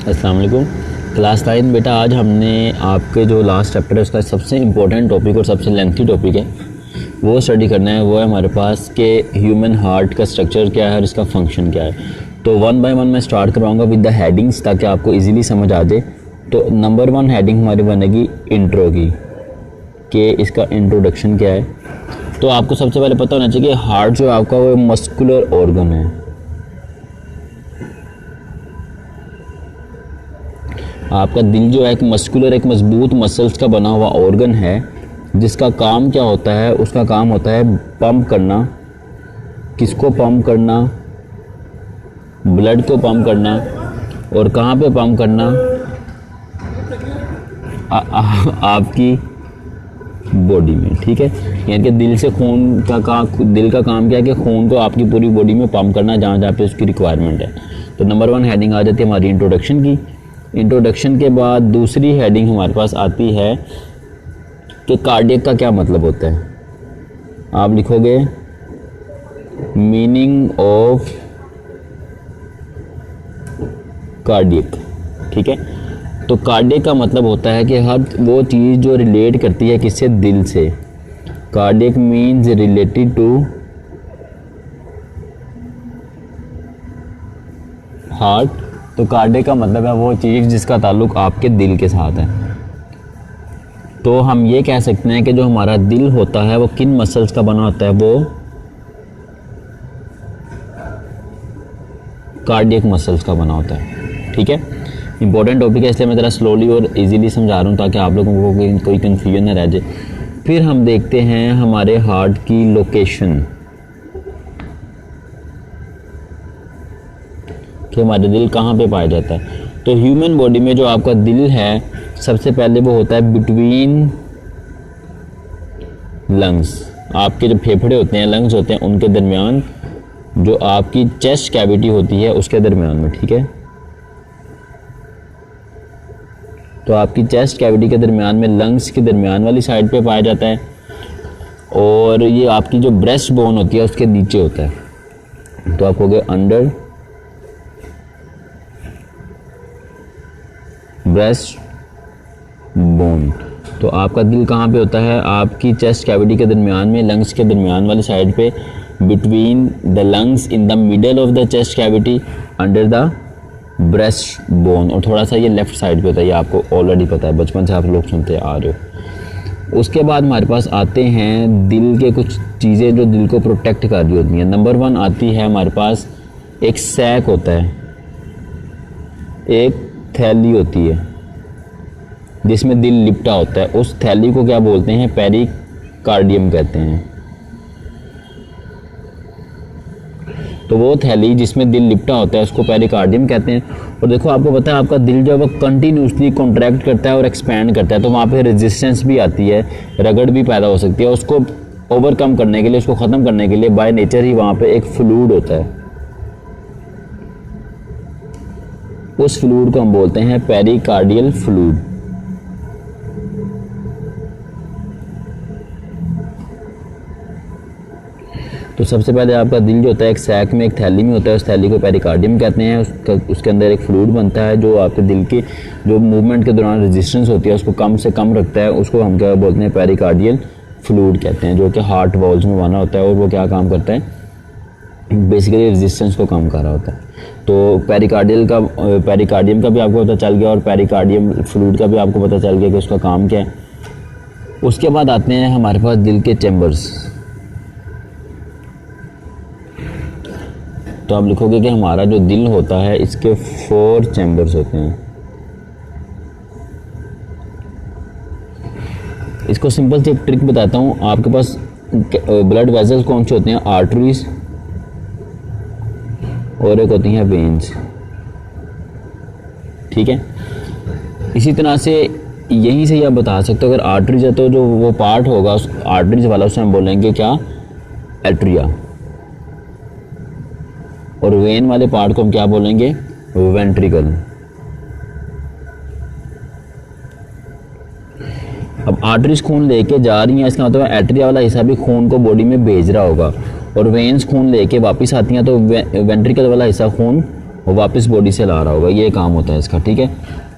अस्सलाम वालेकुम। क्लास 9 बेटा, आज हमने आपके जो लास्ट चैप्टर है उसका सबसे इम्पोर्टेंट टॉपिक और सबसे लेंथी टॉपिक है वो स्टडी करना है। वो है हमारे पास कि ह्यूमन हार्ट का स्ट्रक्चर क्या है और इसका फंक्शन क्या है। तो वन बाय वन मैं स्टार्ट करवाऊँगा विद द हेडिंग्स ताकि आपको इजीली समझ आ जाए। तो नंबर 1 हेडिंग हमारी बनेगी इंट्रो की, कि इसका इंट्रोडक्शन क्या है। तो आपको सबसे पहले पता होना चाहिए कि हार्ट जो है आपका वो मस्कुलर ऑर्गन है। आपका दिल जो है एक मस्कुलर, एक मजबूत मसल्स का बना हुआ ऑर्गन है जिसका काम क्या होता है, उसका काम होता है पंप करना। किसको पंप करना? ब्लड को पंप करना। और कहाँ पे पंप करना? आपकी बॉडी में, ठीक है। यानी कि दिल से खून का दिल का काम क्या है कि खून को आपकी पूरी बॉडी में पंप करना जहाँ जहाँ पे उसकी रिक्वायरमेंट है। तो नंबर 1 हेडिंग आ जाती है हमारी इंट्रोडक्शन की। इंट्रोडक्शन के बाद दूसरी हेडिंग हमारे पास आती है कि कार्डियक का क्या मतलब होता है। आप लिखोगे मीनिंग ऑफ कार्डियक, ठीक है। तो कार्डियक का मतलब होता है कि हर वो चीज़ जो रिलेट करती है किससे? दिल से। Cardiac means related to heart. तो कार्डियक का मतलब है वो चीज़ जिसका ताल्लुक आपके दिल के साथ है। तो हम ये कह सकते हैं कि जो हमारा दिल होता है वो किन मसल्स का बना होता है? वो कार्डियक मसल्स का बना होता है, ठीक है। इंपॉर्टेंट टॉपिक है इसलिए मैं ज़रा स्लोली और इजीली समझा रहा हूँ ताकि आप लोगों को कोई कन्फ्यूजन न रह जाए। फिर हम देखते हैं हमारे हार्ट की लोकेशन, कि हमारा दिल कहाँ पे पाया जाता है। तो ह्यूमन बॉडी में जो आपका दिल है सबसे पहले वो होता है बिटवीन लंग्स। आपके जो फेफड़े होते हैं, लंग्स होते हैं, उनके दरमियान जो आपकी चेस्ट कैविटी होती है उसके दरमियान में, ठीक है। तो आपकी चेस्ट कैविटी के दरमियान में, लंग्स के दरमियान वाली साइड पे पाया जाता है। और ये आपकी जो ब्रेस्ट बोन होती है उसके नीचे होता है। तो आप कहोगे अंडर ब्रेस्ट बोन। तो आपका दिल कहाँ पे होता है? आपकी चेस्ट कैविटी के दरमियान में, लंग्स के दरमियान वाली साइड पे, between the lungs, in the middle of the chest cavity, under the breast bone. और थोड़ा सा ये लेफ्ट साइड पे होता है, ये आपको ऑलरेडी पता है, बचपन से आप लोग सुनते आ रहे हो। उसके बाद हमारे पास आते हैं दिल के कुछ चीज़ें जो दिल को प्रोटेक्ट कर रही होती हैं। नंबर 1 आती है हमारे पास एक सैक होता है, एक थैली होती है जिसमें दिल लिपटा होता है। उस थैली को क्या बोलते हैं? पेरिकार्डियम कहते हैं। तो वो थैली जिसमें दिल लिपटा होता है उसको पेरिकार्डियम कहते हैं। और देखो आपको पता है आपका दिल जो है वो कंटिन्यूसली कॉन्ट्रैक्ट करता है और एक्सपैंड करता है। तो वहाँ पे रेजिस्टेंस भी आती है, रगड़ भी पैदा हो सकती है। उसको ओवरकम करने के लिए, उसको ख़त्म करने के लिए बाय नेचर ही वहाँ पे एक फ्लूइड होता है। उस फ्लूइड को हम बोलते हैं पेरिकार्डियल फ्लूइड। तो सबसे पहले आपका दिल जो होता है एक सैक में, एक थैली में होता है। उस थैली को पेरिकार्डियम कहते हैं। उसके अंदर एक फ्लूइड बनता है जो आपके दिल की जो मूवमेंट के दौरान रेजिस्टेंस होती है उसको कम से कम रखता है। उसको हम क्या बोलते हैं? पेरिकार्डियल फ्लूइड कहते हैं, जो कि हार्ट वॉल्स में बना होता है। और वो क्या काम करता है? बेसिकली रेजिस्टेंस को कम कर रहा होता है। तो पेरिकार्डियम का भी आपको पता चल गया और पेरिकार्डियम फ्लूइड का भी आपको पता चल गया कि उसका काम क्या है। उसके बाद आते हैं हमारे पास दिल के चैम्बर्स। तो आप लिखोगे कि हमारा जो दिल होता है इसके 4 चैम्बर्स होते हैं। इसको सिंपल से एक ट्रिक बताता हूँ। आपके पास ब्लड वेसल्स कौन से होते हैं? आर्टरीज और एक होती हैं वेन्स, ठीक है। इसी तरह से यहीं से आप बता सकते हो अगर आर्टरीज है तो जो वो पार्ट होगा उस आर्टरीज वाला उसे हम बोलेंगे क्या? एट्रिया। और वेन वाले पार्ट को हम क्या बोलेंगे? वेंट्रिकल। अब आर्टरीज खून लेके जा रही हैं, इसका मतलब एट्रिया वाला हिस्सा भी खून को बॉडी में भेज रहा होगा। और वेन्स खून लेके वापस आती हैं तो वेंट्रिकल वाला हिस्सा खून वो वापस बॉडी से ला रहा होगा, ये काम होता है इसका, ठीक है।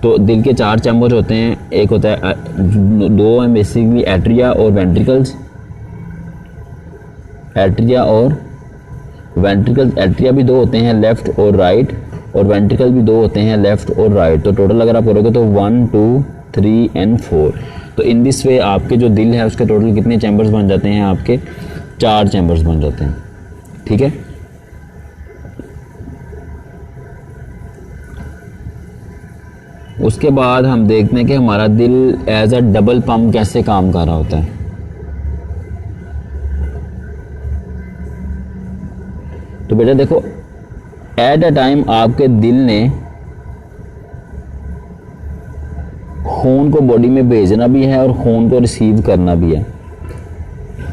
तो दिल के 4 चैम्बर होते हैं, एक होता है 2 हैं बेसिकली, एट्रिया और वेंट्रिकल्स, एट्रिया और वेंट्रिकल्स। एट्रिया भी 2 होते हैं, लेफ्ट और राइट, और वेंट्रिकल भी 2 होते हैं, लेफ्ट और राइट। तो टोटल अगर आप करोगे तो 1 2 3 एंड 4। तो इन दिस वे आपके जो दिल है उसके टोटल कितने चैम्बर्स बन जाते हैं, आपके 4 चैम्बर्स बन जाते हैं, ठीक है। उसके बाद हम देखते हैं कि हमारा दिल एज अ डबल पंप कैसे काम कर रहा होता है। तो बेटा देखो, एट अ टाइम आपके दिल ने खून को बॉडी में भेजना भी है और खून को रिसीव करना भी है।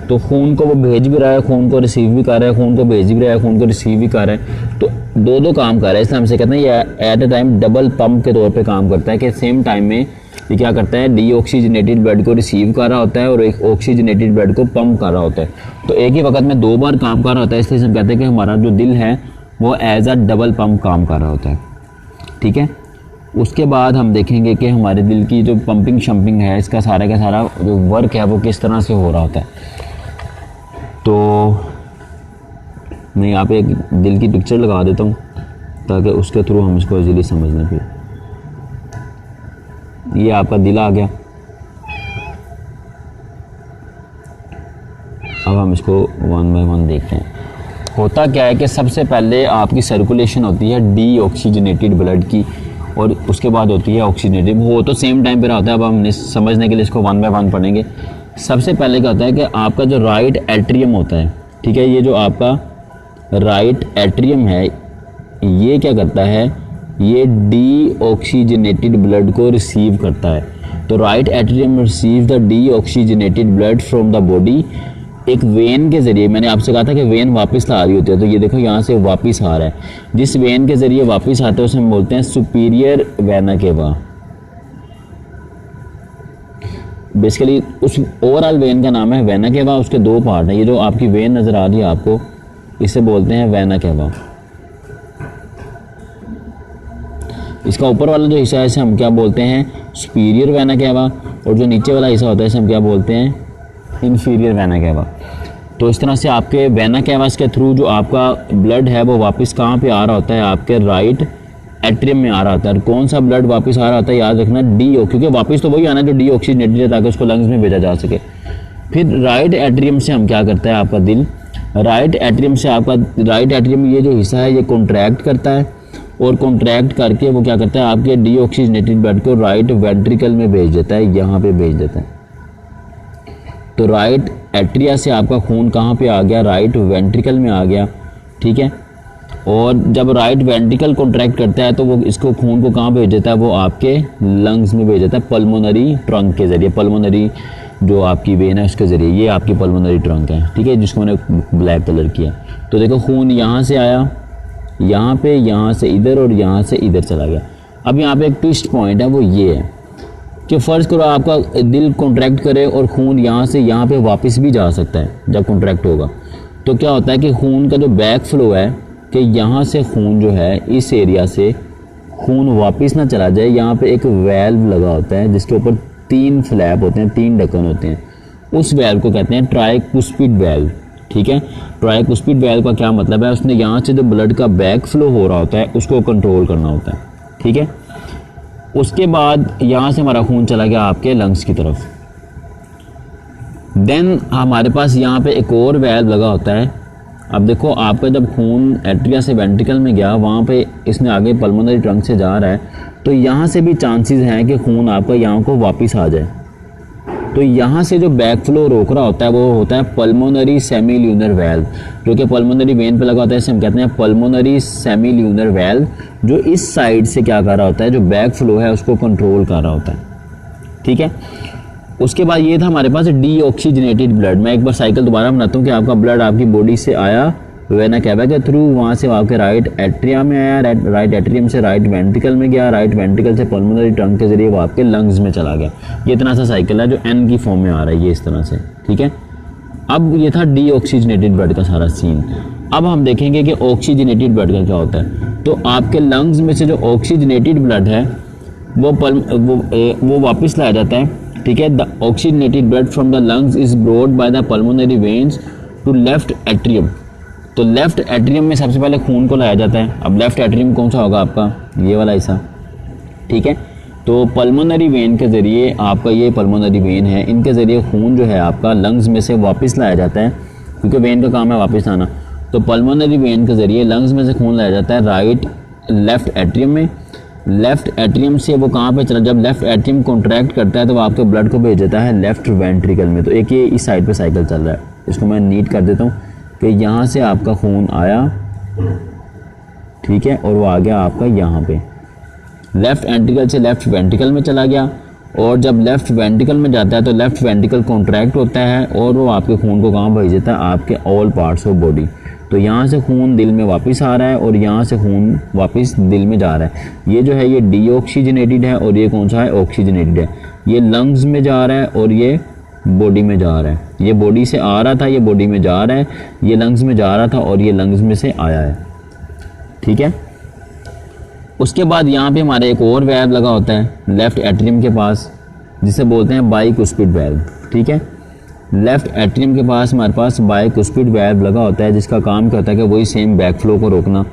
तो खून को वो भेज भी रहा है, खून को रिसीव भी कर रहा है, खून को भेज भी रहा है, खून को रिसीव भी कर रहा है। तो 2 काम कर रहा है, इसलिए हमसे कहते हैं ये at a time double pump के तौर पे काम करता है कि सेम टाइम में ये क्या करता है, डीऑक्सीजनेटेड ब्लड को रिसीव कर रहा होता है और एक ऑक्सीजनेटेड ब्लड को पंप कर रहा होता है। तो एक ही वक्त में 2 बार काम कर रहा होता है, इसलिए हम कहते हैं कि हमारा जो दिल है वो एज अ डबल पंप काम कर रहा होता है, ठीक है। उसके बाद हम देखेंगे कि हमारे दिल की जो पंपिंग शंपिंग है, इसका सारा का सारा जो वर्क है वो किस तरह से हो रहा होता है। तो मैं यहाँ पे एक दिल की पिक्चर लगा देता हूँ ताकि उसके थ्रू हम इसको इजीली समझने पे। ये आपका दिल आ गया। अब हम इसको 1 बाय 1 देखते हैं। होता क्या है कि सबसे पहले आपकी सर्कुलेशन होती है डीऑक्सीजनेटेड ब्लड की, और उसके बाद होती है ऑक्सीजनेटेड। वो तो सेम टाइम पे होता है। अब हमने समझने के लिए इसको 1 बाय 1 पढ़ेंगे। सबसे पहले क्या होता है कि आपका जो राइट एट्रियम होता है, ठीक है, ये जो आपका राइट एट्रियम है ये क्या करता है, ये डीऑक्सीजनेटेड ब्लड को रिसीव करता है। तो right atrium receive the deoxygenated blood from the body एक वेन के ज़रिए। मैंने आपसे कहा था कि वेन वापस ला रही होती है, तो ये देखो यहाँ से वापस आ रहा है। जिस वेन के ज़रिए वापस आता है उसे हम बोलते हैं सुपीरियर वेना केवा। बेसिकली उस ओवरऑल वेन का नाम है वेना केवा। उसके 2 पार्ट हैं। ये जो आपकी वेन नज़र आ रही है आपको, इसे बोलते हैं वेना केवा। इसका ऊपर वाला जो हिस्सा है इसे हम क्या बोलते हैं, सुपीरियर वेना केवा, और जो नीचे वाला हिस्सा होता है इसे हम क्या बोलते हैं, इन्फीरियर वेना केवा। तो इस तरह से आपके वेना केवास के थ्रू जो आपका ब्लड है वो वापस कहाँ पे आ रहा होता है, आपके राइट एट्रियम में आ रहा होता है। कौन सा ब्लड वापस आ रहा होता है, याद रखना क्योंकि वापस तो वही आना जो डीऑक्सीजनेटेड है, ताकि उसको लंग्स में भेजा जा सके। फिर राइट एट्रियम से हम क्या करता है आपका दिल, राइट एट्रियम से आपका राइट एट्रियम ये जो हिस्सा है ये कॉन्ट्रैक्ट करता है, और कॉन्ट्रैक्ट करके वो क्या करता है आपके डीऑक्सीजनेटेड ब्लड को राइट वेंट्रिकल में भेज देता है, यहाँ पे भेज देता है। तो राइट एट्रिया से आपका खून कहाँ पे आ गया, राइट वेंट्रिकल में आ गया, ठीक है। और जब राइट वेंट्रिकल कॉन्ट्रैक्ट करता है तो वो इसको खून को कहाँ भेज देता है, वो आपके लंग्स में भेज देता है, पल्मोनरी ट्रंक के ज़रिए। पल्मोनरी जो आपकी वेन है उसके ज़रिए, ये आपकी पल्मोनरी ट्रंक है, ठीक है, जिसको मैंने ब्लैक कलर किया। तो देखो खून यहाँ से आया, यहाँ पे, यहाँ से इधर, और यहाँ से इधर चला गया। अब यहाँ पे एक ट्विस्ट पॉइंट है, वो ये है कि फ़र्ज़ करो आपका दिल कॉन्ट्रैक्ट करे और खून यहाँ से यहाँ पे वापस भी जा सकता है जब कॉन्ट्रैक्ट होगा। तो क्या होता है कि खून का जो बैक फ्लो है, कि यहाँ से खून जो है इस एरिया से खून वापस ना चला जाए, यहाँ पे एक वेल्व लगा होता है जिसके ऊपर 3 फ्लैप होते हैं, 3 ढक्कन होते हैं। उस वेल्व को कहते हैं ट्राइकुस्पिड वेल्व, ठीक है। ट्राइकुस्पिड वेल्व का क्या मतलब है, उसने यहाँ से जो ब्लड का बैक फ्लो हो रहा होता है उसको कंट्रोल करना होता है, ठीक है। उसके बाद यहाँ से हमारा खून चला गया आपके लंग्स की तरफ। देन हमारे पास यहाँ पे एक और वेल्व लगा होता है। अब देखो आपका जब खून एट्रिया से वेंट्रिकल में गया, वहाँ पे इसने आगे पल्मोनरी ट्रंक से जा रहा है, तो यहाँ से भी चांसेस हैं कि खून आपका यहाँ को वापस आ जाए। तो यहाँ से जो बैक फ्लो रोक रहा होता है वो होता है पल्मोनरी सेमील्यूनर वेल्व, जो कि पल्मोनरी वेन पे लगा होता है। इसे हम कहते हैं पल्मोनरी सेमील्यूनर वेल्व, जो इस साइड से क्या कर रहा होता है, जो बैक फ्लो है उसको कंट्रोल कर रहा होता है, ठीक है। उसके बाद ये था हमारे पास डीऑक्सीजनेटेड ब्लड। मैं एक बार साइकिल दोबारा बनाता हूँ कि आपका ब्लड आपकी बॉडी से आया वेना केवा के थ्रू, वहाँ से आपके राइट एट्रिया में आया, राइट एट्रियम से राइट वेंट्रिकल में गया, राइट वेंट्रिकल से पल्मोनरी ट्रंक के जरिए वो आपके लंग्स में चला गया। ये इतना सा साइकिल है जो एन की फॉर्म में आ रहा है, ये इस तरह से, ठीक है। अब ये था डीऑक्सीजनेटेड ब्लड का सारा सीन। अब हम देखेंगे कि ऑक्सीजनेटेड ब्लड का क्या होता है। तो आपके लंग्स में से जो ऑक्सीजनेटेड ब्लड है वो वापस लाया जाता है, ठीक है। The oxygenated blood from the lungs is brought by the pulmonary veins to left atrium. तो लेफ्ट एट्रियम में सबसे पहले खून को लाया जाता है। अब लेफ्ट एट्रियम कौन सा होगा आपका, ये वाला हिस्सा, ठीक है। तो पल्मोनरी वेन के ज़रिए आपका ये पल्मोनरी वेन है, इनके ज़रिए खून जो है आपका लंग्स में से वापस लाया जाता है, क्योंकि वेन का काम है वापस लाना। तो पल्मोनरी वेन के ज़रिए लंग्स में से खून लाया जाता है राइट लेफ्ट एट्रियम में। लेफ्ट एट्रियम से वो कहाँ पे चला, जब लेफ्ट एट्रियम कॉन्ट्रैक्ट करता है तो वो आपके ब्लड को भेज देता है लेफ्ट वेंट्रिकल में। तो एक ये इस साइड पे साइकिल चल रहा है, इसको मैं नीट कर देता हूँ कि यहाँ से आपका खून आया, ठीक है, और वो आ गया आपका यहाँ पे लेफ्ट एंट्रिकल से लेफ्ट वेंट्रिकल में चला गया। और जब लेफ्ट वेंट्रिकल में जाता है तो लेफ्ट वेंट्रिकल कॉन्ट्रैक्ट होता है और वो आपके खून को कहाँ भेज देता है, आपके ऑल पार्ट्स ऑफ बॉडी। तो यहाँ से खून दिल में वापस आ रहा है और यहाँ से खून वापस दिल में जा रहा है। ये जो है ये डीऑक्सीजनेटेड है और ये कौन सा है, ऑक्सीजनेटेड है। ये लंग्स में जा रहा है और ये बॉडी में जा रहा है। ये बॉडी से आ रहा था, ये बॉडी में जा रहा है, ये लंग्स में जा रहा था और ये लंग्स में से आया है, ठीक है। उसके बाद यहाँ पे हमारे एक और वेल्व लगा होता है लेफ्ट एट्रियम के पास, जिसे बोलते हैं बाइकुस्पिड वेल्व, ठीक है। लेफ्ट एट्रियम के पास हमारे पास बाइकुस्पिड वेल्व लगा होता है, जिसका काम क्या होता है कि वही सेम बैक फ्लो को रोकना।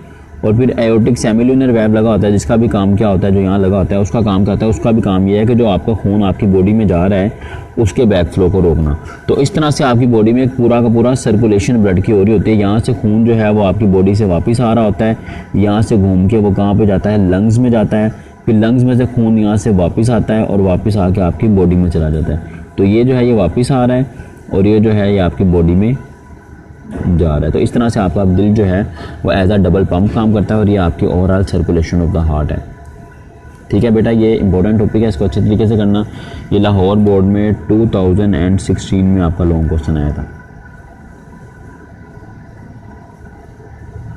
और फिर एओर्टिक सेमिल्यूनर वेल्व लगा होता है, जिसका भी काम क्या होता है, जो यहाँ लगा होता है उसका काम क्या होता है, उसका भी काम ये है कि जो आपका खून आपकी बॉडी में जा रहा है उसके बैक फ्लो को रोकना। तो इस तरह से आपकी बॉडी में एक पूरा का पूरा सर्कुलेशन ब्लड की हो रही होती है। यहाँ से खून जो है वो आपकी बॉडी से वापस आ रहा होता है, यहाँ से घूम के वो कहाँ पे जाता है, लंग्स में जाता है। फिर लंग्स में से खून यहाँ से वापस आता है और वापस आके आपकी बॉडी में चला जाता है। तो ये जो है ये वापस आ रहा है और ये जो है ये आपकी बॉडी में जा रहा है। तो इस तरह से आपका दिल जो है वो एज अ डबल पंप काम करता है और ये आपकी overall circulation of the heart है, ठीक है बेटा। ये इंपॉर्टेंट टॉपिक है, इसको अच्छे तरीके से करना। ये लाहौर बोर्ड में 2016 में आपका लॉन्ग क्वेश्चन आया था।